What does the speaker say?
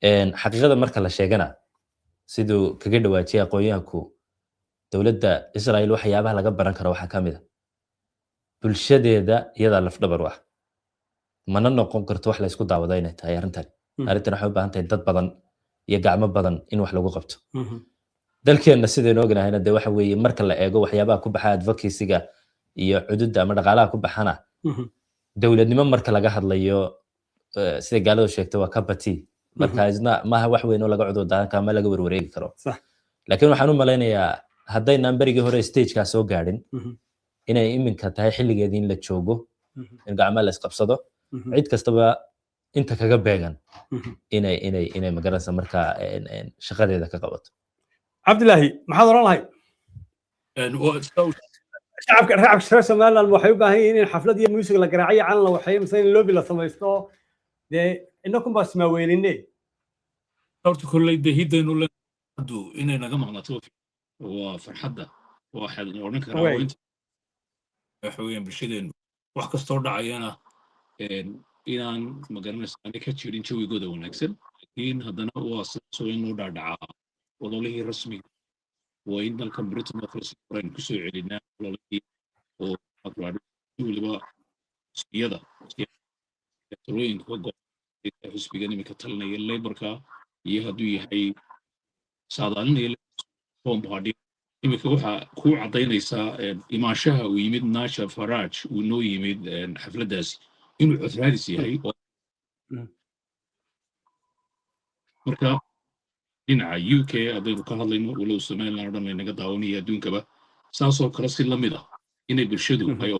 xaqiiqada marka la sheegana siduu kaga dhawaajiyay aqoonyahanku dowladda Israel waxyaabaha laga baran karo waxaa ka mid ah bulshadeeda iyadaa lafdhabar u ah mana noqon karto wax la isku daawado inay tahay arrintan arrintan waxay u baahan tahay dad badan iyo gacmo badan in wax lagu qabto dalkeenna sidaynu ognahayna dee waxa weeye marka la eego waxyaabaha ku baxa advocacy-ga iyo cududda ama dhaqaalaha ku baxana dowladnimo marka laga hadlayo sida gaaladu sheegtay waa kabati marka isna maaha wax weyn oo laga cudur daadan kama laga warwareegi karo laakiin waxaan u malaynayaa haddaynan berigii hore stageka soo gaadhin inay iminka tahay xilligeedii in la joogo in gacmo la isqabsado cid kastaba inta kaga beegan inay magaranaysa markaa shaqadeeda ka qabato cabdilaahi maxaad oran lahayd shacabka reer somaliland waxay u baahan yihiin in xaflad iyo muusig la garaaciyo calan la waxeeyo mise in loobi la samaysto dee inakum baa ismaaweeline horta kolley dee hiddaynu ledu inay naga maqnato waa farxadda waxaad odhan karaa waxa weeyaan bulshadeennu wax kastoo dhacayana inaan magaranaysa aanay ka jirin jawigooda wanaagsan laakiin haddana waa sidaasoo in loo dhaadhacaa ololihii rasmiga waa in dalkan britain oo kale si horeynu kusoo celinaa ololihii oo weliba xisbiyada talooyinka ka go-an xisbigan iminka talinaya laborka iyo hadduu yahay saadaalinaya bombardi iminka waxaa kuu caddaynaysaa imaanshaha uu yimid nasha faraj uu noo yimid xafladdaasi inuu codraadis yahay marka dhinaca UK haddaynu ka hadlayno walow Somaliland oo dhan laynaga daawanaya adduunkaba saasoo kale si lamid ah inay bulshadu ay